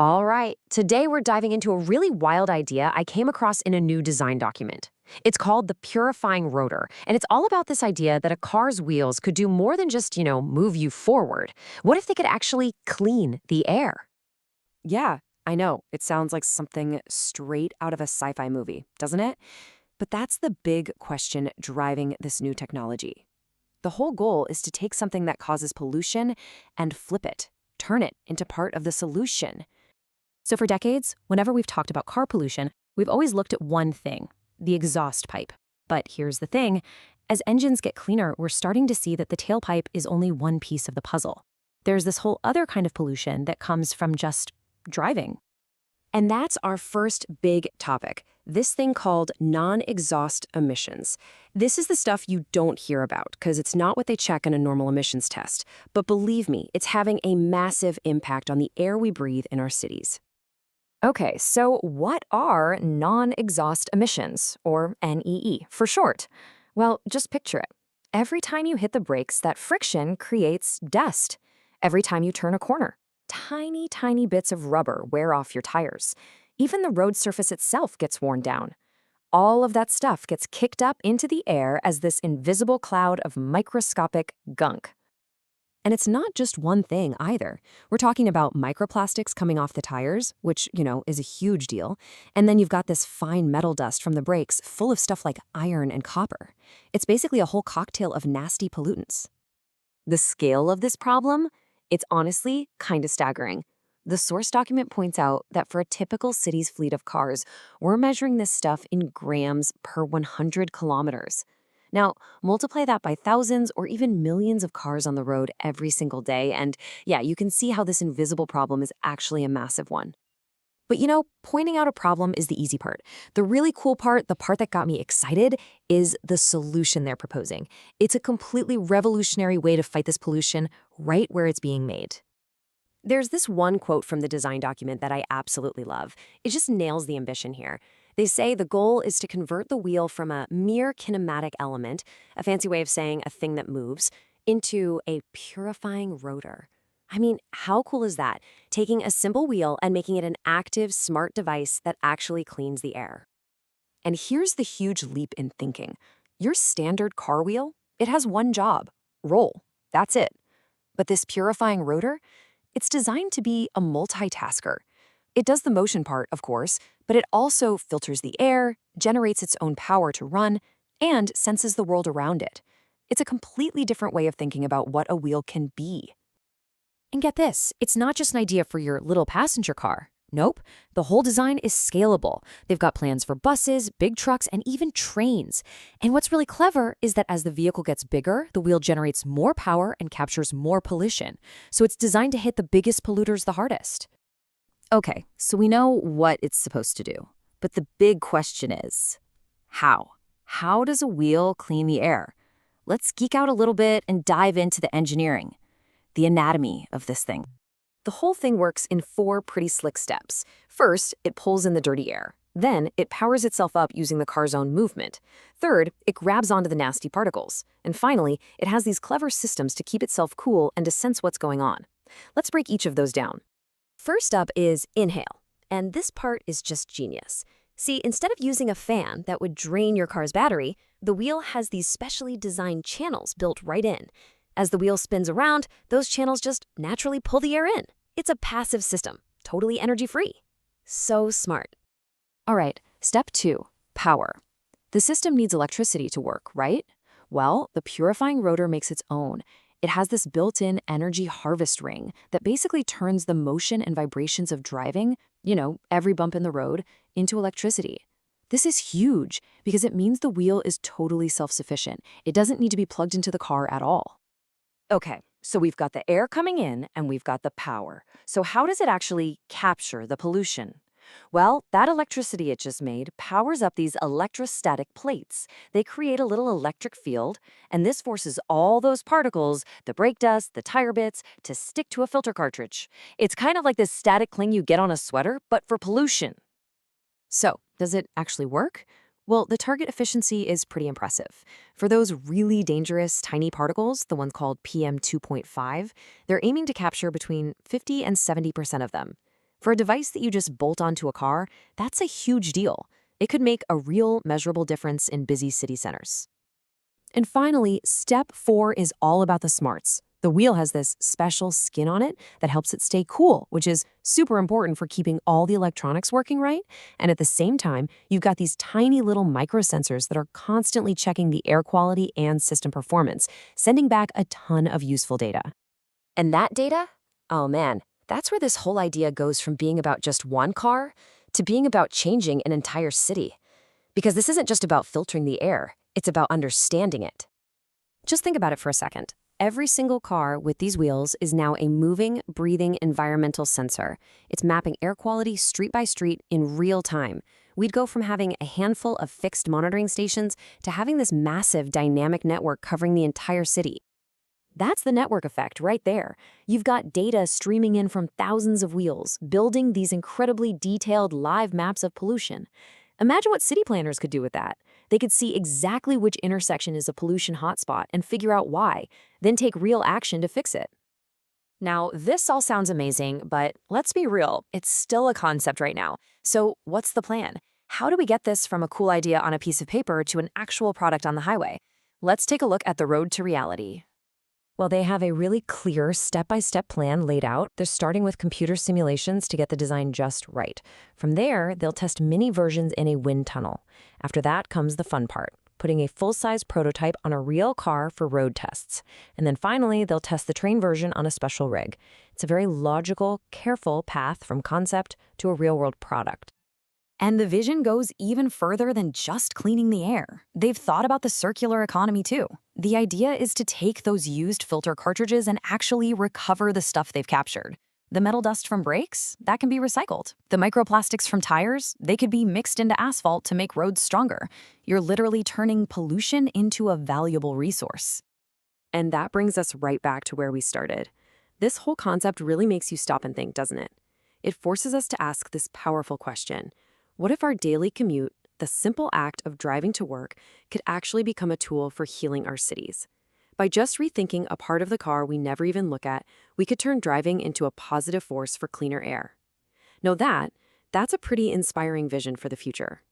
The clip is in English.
All right, today we're diving into a really wild idea I came across in a new design document. It's called the Purifying Rotor, and it's all about this idea that a car's wheels could do more than just, move you forward. What if they could actually clean the air? Yeah, I know. It sounds like something straight out of a sci-fi movie, doesn't it? But that's the big question driving this new technology. The whole goal is to take something that causes pollution and flip it, turn it into part of the solution. So for decades, whenever we've talked about car pollution, we've always looked at one thing, the exhaust pipe. But here's the thing, as engines get cleaner, we're starting to see that the tailpipe is only one piece of the puzzle. There's this whole other kind of pollution that comes from just driving. And that's our first big topic, this thing called non-exhaust emissions. This is the stuff you don't hear about because it's not what they check in a normal emissions test. But believe me, it's having a massive impact on the air we breathe in our cities. Okay, so what are non-exhaust emissions, or NEE for short? Well, just picture it. Every time you hit the brakes, that friction creates dust. Every time you turn a corner, tiny, tiny bits of rubber wear off your tires. Even the road surface itself gets worn down. All of that stuff gets kicked up into the air as this invisible cloud of microscopic gunk. And it's not just one thing either. We're talking about microplastics coming off the tires, which, is a huge deal. And then you've got this fine metal dust from the brakes full of stuff like iron and copper. It's basically a whole cocktail of nasty pollutants. The scale of this problem? It's honestly kind of staggering. The source document points out that for a typical city's fleet of cars, we're measuring this stuff in grams per 100 kilometers. Now, multiply that by thousands or even millions of cars on the road every single day, and yeah, you can see how this invisible problem is actually a massive one. But pointing out a problem is the easy part. The really cool part, the part that got me excited, is the solution they're proposing. It's a completely revolutionary way to fight this pollution right where it's being made. There's this one quote from the design document that I absolutely love. It just nails the ambition here. They say the goal is to convert the wheel from a mere kinematic element, a fancy way of saying a thing that moves, into a purifying rotor. I mean, how cool is that? Taking a simple wheel and making it an active, smart device that actually cleans the air. And here's the huge leap in thinking. Your standard car wheel, it has one job, roll. That's it. But this purifying rotor, it's designed to be a multitasker. It does the motion part, of course, but it also filters the air, generates its own power to run, and senses the world around it. It's a completely different way of thinking about what a wheel can be. And get this, it's not just an idea for your little passenger car. Nope, the whole design is scalable. They've got plans for buses, big trucks, and even trains. And what's really clever is that as the vehicle gets bigger, the wheel generates more power and captures more pollution. So it's designed to hit the biggest polluters the hardest. Okay, so we know what it's supposed to do. But the big question is, how? How does a wheel clean the air? Let's geek out a little bit and dive into the engineering, the anatomy of this thing. The whole thing works in 4 pretty slick steps. First, it pulls in the dirty air. Then, it powers itself up using the car's own movement. Third, it grabs onto the nasty particles. And finally, it has these clever systems to keep itself cool and to sense what's going on. Let's break each of those down. First up is inhale. And this part is just genius. See, instead of using a fan that would drain your car's battery, the wheel has these specially designed channels built right in. As the wheel spins around, those channels just naturally pull the air in. It's a passive system, totally energy-free. So smart. All right, step 2, power. The system needs electricity to work, right? Well, the purifying rotor makes its own. It has this built-in energy harvest ring that basically turns the motion and vibrations of driving, every bump in the road, into electricity. This is huge because it means the wheel is totally self-sufficient. It doesn't need to be plugged into the car at all. Okay, so we've got the air coming in and we've got the power. So how does it actually capture the pollution? Well, that electricity it just made powers up these electrostatic plates. They create a little electric field, and this forces all those particles, the brake dust, the tire bits, to stick to a filter cartridge. It's kind of like this static cling you get on a sweater, but for pollution. So, does it actually work? Well, the target efficiency is pretty impressive. For those really dangerous tiny particles, the ones called PM 2.5, they're aiming to capture between 50 and 70% of them. For a device that you just bolt onto a car, that's a huge deal. It could make a real measurable difference in busy city centers. And finally, step 4 is all about the smarts. The wheel has this special skin on it that helps it stay cool, which is super important for keeping all the electronics working right. And at the same time, you've got these tiny little microsensors that are constantly checking the air quality and system performance, sending back a ton of useful data. And that data? Oh man, that's where this whole idea goes from being about just one car to being about changing an entire city. Because this isn't just about filtering the air, it's about understanding it. Just think about it for a second. Every single car with these wheels is now a moving, breathing environmental sensor. It's mapping air quality street by street in real time. We'd go from having a handful of fixed monitoring stations to having this massive dynamic network covering the entire city. That's the network effect right there. You've got data streaming in from thousands of wheels, building these incredibly detailed live maps of pollution. Imagine what city planners could do with that. They could see exactly which intersection is a pollution hotspot and figure out why, then take real action to fix it. Now, this all sounds amazing, but let's be real, it's still a concept right now. So what's the plan? How do we get this from a cool idea on a piece of paper to an actual product on the highway? Let's take a look at the road to reality. Well, they have a really clear step-by-step plan laid out. They're starting with computer simulations to get the design just right. From there, they'll test mini versions in a wind tunnel. After that comes the fun part, putting a full-size prototype on a real car for road tests. And then finally, they'll test the train version on a special rig. It's a very logical, careful path from concept to a real-world product. And the vision goes even further than just cleaning the air. They've thought about the circular economy too. The idea is to take those used filter cartridges and actually recover the stuff they've captured. The metal dust from brakes, that can be recycled. The microplastics from tires, they could be mixed into asphalt to make roads stronger. You're literally turning pollution into a valuable resource. And that brings us right back to where we started. This whole concept really makes you stop and think, doesn't it? It forces us to ask this powerful question. What if our daily commute, the simple act of driving to work, could actually become a tool for healing our cities? By just rethinking a part of the car we never even look at, we could turn driving into a positive force for cleaner air. Now that's a pretty inspiring vision for the future.